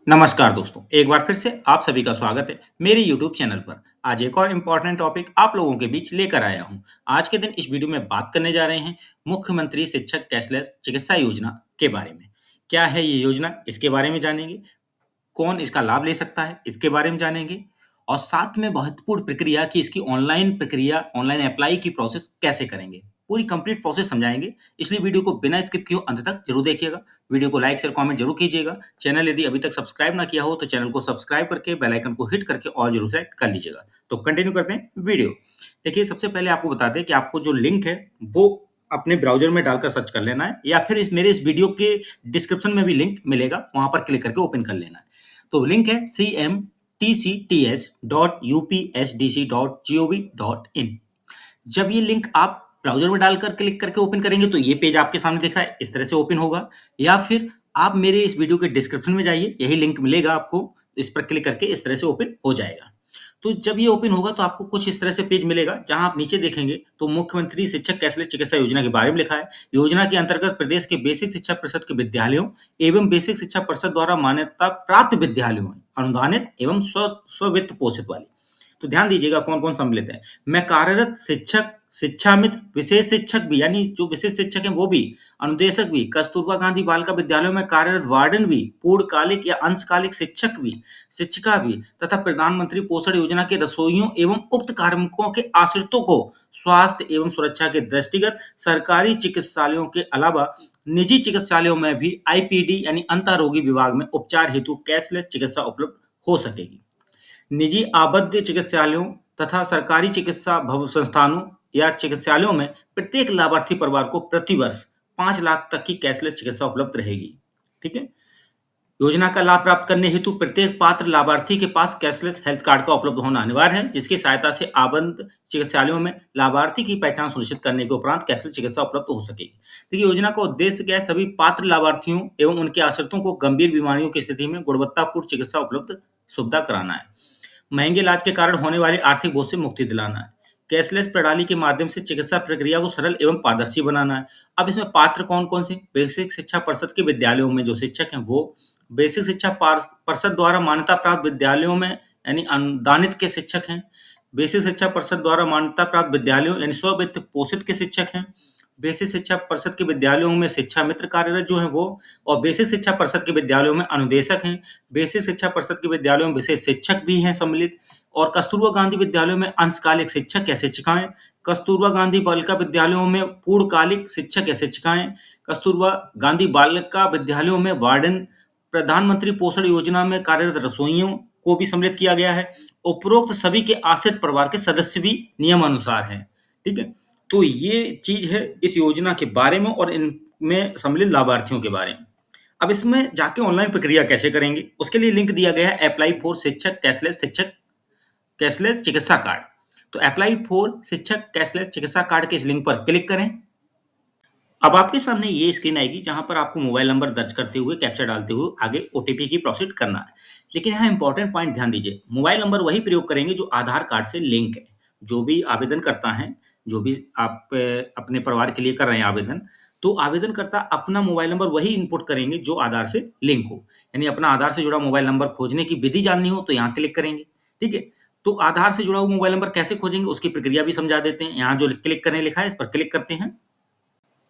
नमस्कार दोस्तों, एक बार फिर से आप सभी का स्वागत है मेरे YouTube चैनल पर। आज एक और इम्पोर्टेंट टॉपिक आप लोगों के बीच लेकर आया हूं। आज के दिन इस वीडियो में बात करने जा रहे हैं मुख्यमंत्री शिक्षक कैशलेस चिकित्सा योजना के बारे में। क्या है ये योजना, इसके बारे में जानेंगे। कौन इसका लाभ ले सकता है, इसके बारे में जानेंगे। और साथ में महत्वपूर्ण प्रक्रिया कि इसकी ऑनलाइन प्रक्रिया, ऑनलाइन अप्लाई की प्रोसेस कैसे करेंगे, पूरी कंप्लीट प्रोसेस समझाएंगे। इसलिए वीडियो को बिना स्किप किए अंत तक जरूर देखिएगा। वीडियो को लाइक शेयर कमेंट जरूर कीजिएगा। चैनल यदि अभी तक सब्सक्राइब ना किया हो तो चैनल को सब्सक्राइब करके बेल आइकन को हिट करके ऑल जरूर सेलेक्ट कर लीजिएगा। तो कंटिन्यू करते हैं वीडियो। देखिए, सबसे पहले आपको बता दें कि आपको जो लिंक है वो अपने ब्राउजर में डालकर सर्च कर लेना है, या फिर मेरे इस वीडियो के डिस्क्रिप्शन में भी लिंक मिलेगा, वहां पर क्लिक करके ओपन कर लेना है। तो लिंक है cmtcts.upsdc.gov.in। जब ये लिंक आप ब्राउज़र में डालकर क्लिक करके ओपन करेंगे तो ये पेज आपके सामने दिख रहा है, इस तरह से ओपन होगा। या फिर आप मेरे इस वीडियो के डिस्क्रिप्शन में जाइए, यही लिंक मिलेगा आपको, इस पर क्लिक करके इस तरह से ओपन हो जाएगा। तो जब ये ओपन होगा तो आपको कुछ इस तरह से पेज मिलेगा, जहां आप नीचे देखेंगे तो मुख्यमंत्री शिक्षक कैशलेस चिकित्सा योजना के बारे में लिखा है। योजना के अंतर्गत प्रदेश के बेसिक शिक्षा परिषद के विद्यालयों एवं बेसिक शिक्षा परिषद द्वारा मान्यता प्राप्त विद्यालयों में अनुदानित एवं स्व वित्त पोषित वाली। तो ध्यान दीजिएगा कौन कौन सम्मिलित है। मैं कार्यरत शिक्षक, शिक्षामित्र, विशेष शिक्षक भी, यानी जो विशेष शिक्षक हैं वो भी, अनुदेशक भी, कस्तूरबा गांधी बालिका विद्यालयों में कार्यरत वार्डन भी, पूर्णकालिक या अंशकालिक शिक्षक भी, शिक्षिका भी, तथा प्रधानमंत्री पोषण योजना के रसोइयों एवं उक्त कार्मिकों के आश्रितों को स्वास्थ्य एवं सुरक्षा के दृष्टिगत सरकारी चिकित्सालयों के अलावा निजी चिकित्सालयों में भी आईपीडी यानी अंतरोगी विभाग में उपचार हेतु कैशलेस चिकित्सा उपलब्ध हो सकेगी। निजी आबद्ध चिकित्सालयों तथा सरकारी चिकित्सा संस्थानों या चिकित्सालयों में प्रत्येक लाभार्थी परिवार को प्रति वर्ष 5 लाख तक की कैशलेस चिकित्सा उपलब्ध रहेगी। ठीक है। योजना का लाभ प्राप्त करने हेतु प्रत्येक पात्र लाभार्थी के पास कैशलेस हेल्थ कार्ड का उपलब्ध होना अनिवार्य है, जिसकी सहायता से आबद्ध चिकित्सालयों में लाभार्थी की पहचान सुनिश्चित करने के उपरांत कैशलेस चिकित्सा उपलब्ध हो सकेगी। देखिए, योजना का उद्देश्य क्या है, सभी पात्र लाभार्थियों एवं उनके आश्रितों को गंभीर बीमारियों की स्थिति में गुणवत्तापूर्ण चिकित्सा उपलब्ध सुविधा कराना है। महंगे इलाज के कारण होने वाली आर्थिक बोझ से मुक्ति दिलाना है। कैशलेस प्रणाली के माध्यम से चिकित्सा प्रक्रिया को सरल एवं पारदर्शी बनाना है। अब इसमें पात्र कौन-कौन से? बेसिक शिक्षा परिषद के विद्यालयों में जो शिक्षक हैं वो, बेसिक शिक्षा परिषद द्वारा मान्यता प्राप्त विद्यालयों में यानी अनुदानित के शिक्षक हैं। बेसिक शिक्षा परिषद द्वारा मान्यता प्राप्त विद्यालयों यानी स्व-वित्त पोषित के शिक्षक हैं। बेसिक शिक्षा परिषद के विद्यालयों में शिक्षा मित्र कार्यरत जो हैं वो, और बेसिक शिक्षा परिषद के विद्यालयों में अनुदेशक हैं। बेसिक शिक्षा परिषद के विद्यालयों में विशेष शिक्षक भी हैं सम्मिलित। और कस्तूरबा गांधी विद्यालयों में अंशकालिक शिक्षक या शिक्षिकाएं, कस्तूरबा गांधी बालिका विद्यालयों में पूर्णकालिक शिक्षक या शिक्षिकाएं, कस्तूरबा गांधी बालिका विद्यालयों में वार्डन, प्रधानमंत्री पोषण योजना में कार्यरत रसोइयों को भी सम्मिलित किया गया है। उपरोक्त सभी के आश्रित परिवार के सदस्य भी नियमानुसार हैं। ठीक है। तो ये चीज है इस योजना के बारे में और इनमें सम्मिलित लाभार्थियों के बारे में। अब इसमें जाके ऑनलाइन प्रक्रिया कैसे करेंगे, उसके लिए लिंक दिया गया है अप्लाई फॉर शिक्षक कैशलेस चिकित्सा कार्ड। तो अप्लाई फॉर शिक्षक कैशलेस चिकित्सा कार्ड के इस लिंक पर क्लिक करें। अब आपके सामने ये स्क्रीन आएगी जहां पर आपको मोबाइल नंबर दर्ज करते हुए, कैप्चा डालते हुए आगे ओटीपी की प्रोसीड करना है। लेकिन यहाँ इंपॉर्टेंट पॉइंट ध्यान दीजिए, मोबाइल नंबर वही प्रयोग करेंगे जो आधार कार्ड से लिंक है। जो भी आवेदन करता है, जो भी आप अपने परिवार के लिए कर रहे हैं आवेदन, तो आवेदनकर्ता अपना मोबाइल नंबर वही इनपुट करेंगे जो आधार से लिंक हो। यानी अपना आधार से जुड़ा मोबाइल नंबर खोजने की विधि जाननी हो तो यहाँ क्लिक करेंगे। ठीक है। तो आधार से जुड़ा हुआ मोबाइल नंबर कैसे खोजेंगे उसकी प्रक्रिया भी समझा देते हैं। यहाँ जो क्लिक करने लिखा है इस पर क्लिक करते हैं।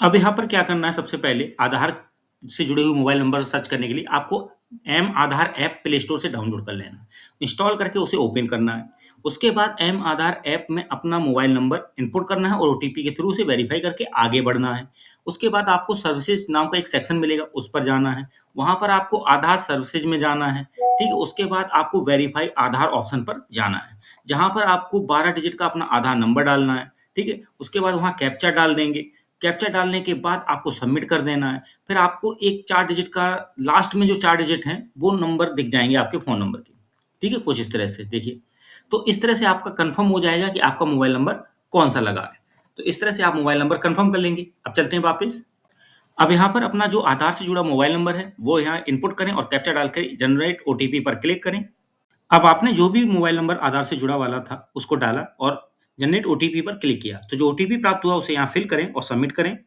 अब यहाँ पर क्या करना है, सबसे पहले आधार से जुड़े हुए मोबाइल नंबर सर्च करने के लिए आपको एम आधार ऐप प्ले स्टोर से डाउनलोड कर लेना है, इंस्टॉल करके उसे ओपन करना है। उसके बाद एम आधार ऐप में अपना मोबाइल नंबर इनपुट करना है और ओटीपी के थ्रू उसे वेरीफाई करके आगे बढ़ना है। उसके बाद आपको सर्विसेज नाम का एक सेक्शन मिलेगा, उस पर जाना है। वहां पर आपको आधार सर्विसेज में जाना है। ठीक है। उसके बाद आपको वेरीफाई आधार ऑप्शन पर जाना है, जहां पर आपको 12 डिजिट का अपना आधार नंबर डालना है। ठीक है। उसके बाद वहां कैप्चा डाल देंगे। कैप्चा डालने के बाद आपको सबमिट कर देना है। फिर आपको एक 4 डिजिट का, लास्ट में जो 4 डिजिट हैं वो नंबर दिख जाएंगे आपके फ़ोन नंबर के। ठीक है। कुछ इस तरह से देखिए, तो इस तरह से आपका कंफर्म हो जाएगा कि आपका मोबाइल नंबर कौन-सा लगा है। तो इस तरह से आप मोबाइल नंबर कंफर्म कर लेंगे। अब चलते हैं वापस। अब यहाँ पर अपना जो आधार से जुड़ा मोबाइल नंबर है वो यहाँ इनपुट करें और कैप्चा डालकर जनरेट ओटीपी पर क्लिक करें। अब आपने जो भी मोबाइल नंबर आधार से जुड़ा वाला था उसको डाला और जनरेट ओटीपी पर क्लिक किया, तो जो ओटीपी प्राप्त हुआ उसे यहाँ फिल करें और सबमिट करें।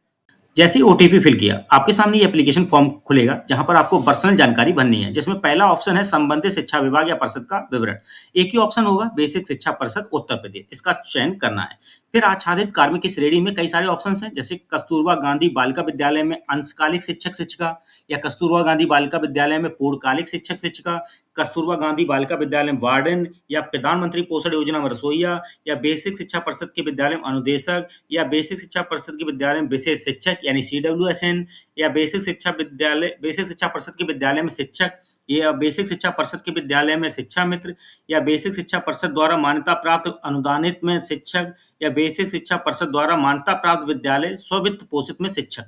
जैसे ही ओटीपी फिल किया, आपके सामने ये एप्लीकेशन फॉर्म खुलेगा, जहाँ पर आपको पर्सनल जानकारी भरनी है, जिसमें पहला ऑप्शन है संबंधित शिक्षा विभाग या परिषद का विवरण। एक ही ऑप्शन होगा, बेसिक शिक्षा परिषद उत्तर प्रदेश, इसका चयन करना है। फिर आच्छादित कार्मिक की श्रेणी में कई सारे ऑप्शंस हैं, जैसे कस्तूरबा गांधी बालिका विद्यालय में अंशकालिक शिक्षक-शिक्षिका, या कस्तूरबा गांधी बालिका विद्यालय में पूर्णकालिक शिक्षक-शिक्षिका, कस्तूरबा गांधी बालिका विद्यालय में वार्डन, या प्रधानमंत्री पोषण योजना में रसोइया, या बेसिक शिक्षा परिषद के विद्यालय में अनुदेशक, या बेसिक शिक्षा परिषद के विद्यालय में विशेष शिक्षक यानी सीडब्ल्यूएसएन, या बेसिक शिक्षा परिषद के विद्यालय में शिक्षक, या बेसिक शिक्षा परिषद के विद्यालय में शिक्षा मित्र, या बेसिक शिक्षा परिषद द्वारा मान्यता प्राप्त अनुदानित में शिक्षक, या बेसिक शिक्षा परिषद द्वारा मान्यता प्राप्त विद्यालय स्ववित्त पोषित में शिक्षक।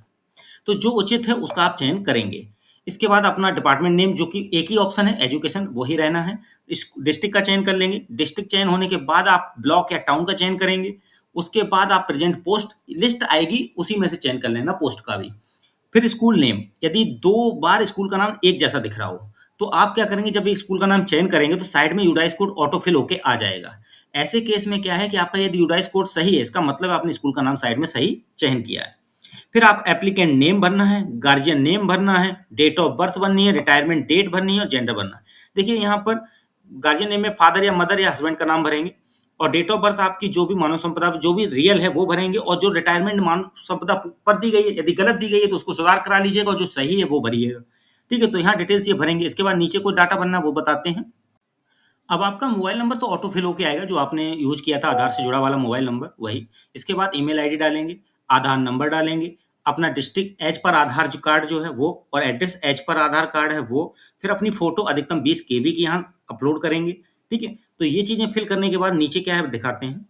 तो जो उचित है उसका आप चयन करेंगे। इसके बाद अपना डिपार्टमेंट नेम, जो कि एक ही ऑप्शन है एजुकेशन, वही रहना है। इस डिस्ट्रिक्ट का चयन कर लेंगे। डिस्ट्रिक्ट चयन होने के बाद आप ब्लॉक या टाउन का चयन करेंगे। उसके बाद आप प्रेजेंट पोस्ट लिस्ट आएगी, उसी में से चयन कर लेना पोस्ट का भी। फिर स्कूल नेम, यदि 2 बार स्कूल का नाम एक जैसा दिख रहा हो, तो आप क्या करेंगे, जब एक स्कूल का नाम चयन करेंगे तो साइड में यूडाइस कोड ऑटो फिल होके आ जाएगा। ऐसे केस में क्या है कि आपका यदि यूडाइस कोड सही है, इसका मतलब आपने स्कूल का नाम साइड में सही चयन किया है। फिर आप एप्लीकेंट नेम भरना है, गार्जियन नेम भरना है, डेट ऑफ बर्थ भरनी है, रिटायरमेंट डेट भरनी है और जेंडर भरना है। देखिए यहाँ पर गार्जियन नेम में फादर या मदर या हस्बैंड का नाम भरेंगे, और डेट ऑफ बर्थ आपकी जो भी मानव संपदा जो भी रियल है वो भरेंगे, और जो रिटायरमेंट मानव संपदा पर दी गई है, यदि गलत दी गई है तो उसको सुधार करा लीजिएगा, और जो सही है वो भरिएगा। ठीक है, तो यहाँ डिटेल्स ये भरेंगे। इसके बाद नीचे कोई डाटा भरना वो बताते हैं। अब आपका मोबाइल नंबर तो ऑटो फिल होके आएगा, जो आपने यूज किया था आधार से जुड़ा वाला मोबाइल नंबर वही। इसके बाद ईमेल आईडी डालेंगे, आधार नंबर डालेंगे, अपना डिस्ट्रिक्ट एज पर आधार जो कार्ड जो है वो, और एड्रेस एज पर आधार कार्ड है वो। फिर अपनी फोटो अधिकतम 20 केबी की यहाँ अपलोड करेंगे। ठीक है, तो ये चीजें फिल करने के बाद नीचे क्या है दिखाते हैं।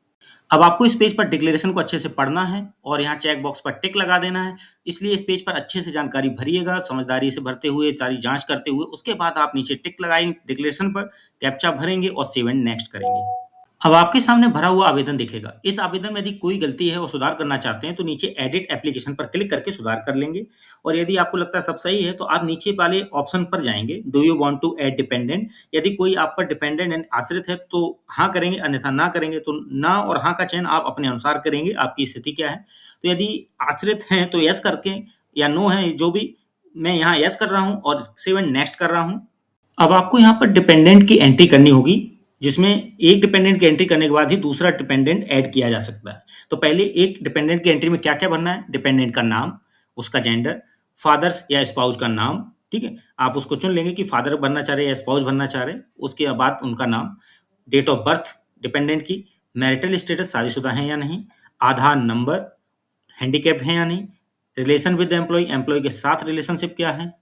अब आपको इस पेज पर डिक्लेरेशन को अच्छे से पढ़ना है और यहाँ चेक बॉक्स पर टिक लगा देना है। इसलिए इस पेज पर अच्छे से जानकारी भरिएगा, समझदारी से भरते हुए, सारी जाँच करते हुए। उसके बाद आप नीचे टिक लगाएँगे डिक्लेरेशन पर, कैप्चा भरेंगे और सेव एंड नेक्स्ट करेंगे। अब आपके सामने भरा हुआ आवेदन दिखेगा। इस आवेदन में यदि कोई गलती है और सुधार करना चाहते हैं, तो नीचे एडिट एप्लीकेशन पर क्लिक करके सुधार कर लेंगे, और यदि आपको लगता है सब सही है, तो आप नीचे वाले ऑप्शन पर जाएँगे, do you want to add dependent? यदि कोई आप पर डिपेंडेंट यानी आश्रित है, तो हाँ करेंगे, अन्यथा ना करेंगे। तो ना और हाँ का चयन आप अपने अनुसार करेंगे, आपकी स्थिति क्या है। तो यदि आश्रित हैं, तो येस करके, या नो है जो भी, मैं यहाँ येस कर रहा हूँ और सेव एंड नेक्स्ट कर रहा हूँ। अब आपको यहाँ पर डिपेंडेंट की एंट्री करनी होगी, जिसमें एक डिपेंडेंट की एंट्री करने के बाद ही दूसरा डिपेंडेंट ऐड किया जा सकता है। तो पहले एक डिपेंडेंट की एंट्री में क्या-क्या भरना है, डिपेंडेंट का नाम, उसका जेंडर, फादर्स या स्पाउस का नाम, ठीक है? आप उसको चुन लेंगे कि फादर भरना चाह रहे हैं या स्पाउस भरना चाह रहे हैं, उसके बाद उनका नाम, डेट ऑफ बर्थ डिपेंडेंट की, मैरिटल स्टेटस शादीशुदा हैं या नहीं, आधार नंबर, हैंडीकैप्ड हैं या नहीं, रिलेशन विद एम्प्लॉयी, एम्प्लॉयी के साथ रिलेशनशिप क्या है,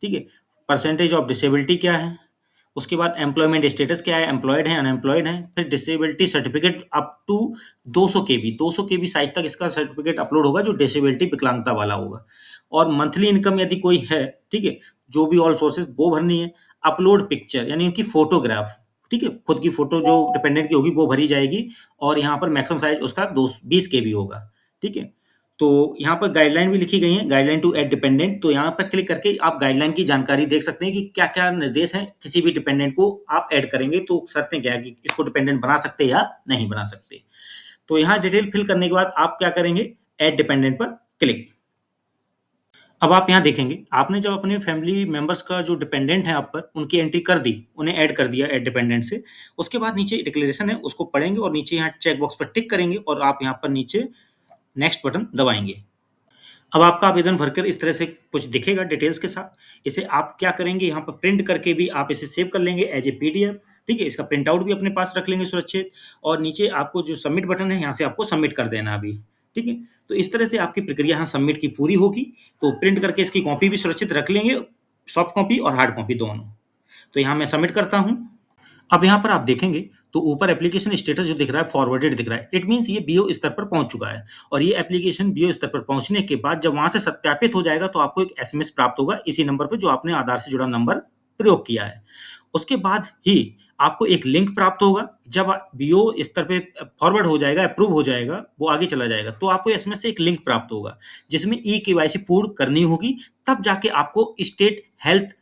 ठीक है? परसेंटेज ऑफ डिसेबिलिटी क्या है, उसके बाद एम्प्लॉयमेंट स्टेटस क्या है, एम्प्लॉयड है, अनएम्प्लॉयड है, फिर disability certificate up to 200 KB, 200 KB size तक इसका सर्टिफिकेट अपलोड होगा, जो डिसेबिलिटी विकलांगता वाला होगा, और मंथली इनकम यदि कोई है, ठीक है, जो भी ऑल सोर्सेज वो भरनी है। अपलोड पिक्चर यानी उनकी फोटोग्राफ, ठीक है, खुद की फोटो जो डिपेंडेंट की होगी वो भरी जाएगी, और यहाँ पर मैक्सिमम साइज उसका 20 केबी होगा, ठीक है। तो यहाँ पर गाइडलाइन भी लिखी गई है, गाइडलाइन टू ऐड डिपेंडेंट। तो यहाँ पर क्लिक करके आप गाइडलाइन की जानकारी देख सकते हैं कि क्या-क्या निर्देश हैं, किसी भी डिपेंडेंट को आप ऐड करेंगे तो शर्तें क्या है कि इसको डिपेंडेंट बना सकते हैं या नहीं बना सकते। तो यहाँ डिटेल फिल करने के बाद आप क्या करेंगे, ऐड डिपेंडेंट पर क्लिक। अब आप यहाँ देखेंगे, आपने जब अपने फैमिली मेंबर्स का जो डिपेंडेंट है आप पर, उनकी एंट्री कर दी, उन्हें ऐड कर दिया ऐड डिपेंडेंट से। उसके बाद नीचे डिक्लेरेशन है, उसको पढ़ेंगे और नीचे यहाँ चेक बॉक्स पर टिक करेंगे, और आप यहाँ पर नीचे नेक्स्ट बटन दबाएँगे। अब आपका आवेदन भरकर इस तरह से कुछ दिखेगा डिटेल्स के साथ। इसे आप क्या करेंगे, यहाँ पर प्रिंट करके भी आप इसे सेव कर लेंगे एज ए पीडीएफ, ठीक है? इसका प्रिंट आउट भी अपने पास रख लेंगे सुरक्षित, और नीचे आपको जो सबमिट बटन है, यहाँ से आपको सबमिट कर देना अभी, ठीक है? तो इस तरह से आपकी प्रक्रिया यहाँ सबमिट की पूरी होगी। तो प्रिंट करके इसकी कॉपी भी सुरक्षित रख लेंगे, सॉफ्ट कॉपी और हार्ड कॉपी दोनों। तो यहाँ मैं सबमिट करता हूँ। अब यहाँ पर आप देखेंगे तो ऊपर एप्लीकेशन स्टेटस जो दिख रहा है फॉरवर्डेड दिख रहा है। इट मीन्स ये बीओ स्तर पर पहुंच चुका है, और ये एप्लीकेशन बीओ स्तर पर पहुंचने के बाद जब वहां से सत्यापित हो जाएगा तो आपको एक एसएमएस प्राप्त होगा इसी नंबर पर जो आपने आधार से जुड़ा नंबर प्रयोग किया है। उसके बाद ही आपको एक लिंक प्राप्त होगा। जब बीओ स्तर पे फॉरवर्ड हो जाएगा, अप्रूव हो जाएगा, वो आगे चला जाएगा, तो आपको एसएमएस से एक लिंक प्राप्त होगा जिसमें ई केवाईसी पूर्ण करनी होगी। तब जाके आपको स्टेट हेल्थ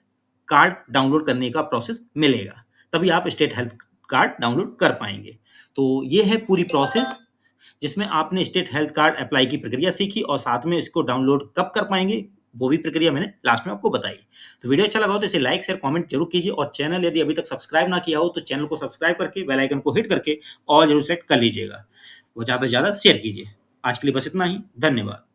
कार्ड डाउनलोड करने का प्रोसेस मिलेगा, तभी आप स्टेट हेल्थ कार्ड डाउनलोड कर पाएंगे। तो ये है पूरी प्रोसेस। जिसमें आपने स्टेट हेल्थ कार्ड अप्लाई की प्रक्रिया सीखी और साथ में इसको डाउनलोड कब कर पाएँगे, वो भी प्रक्रिया मैंने लास्ट में आपको बताई। तो वीडियो अच्छा लगा हो तो इसे लाइक, शेयर, कमेंट ज़रूर कीजिए और चैनल यदि अभी तक सब्सक्राइब ना किया हो तो चैनल को सब्सक्राइब करके बेल आइकन को हिट करके ऑल ज़रूर सेलेक्ट कर लीजिएगा। और ज़्यादा से ज़्यादा शेयर कीजिए। आज के लिए बस इतना ही। धन्यवाद।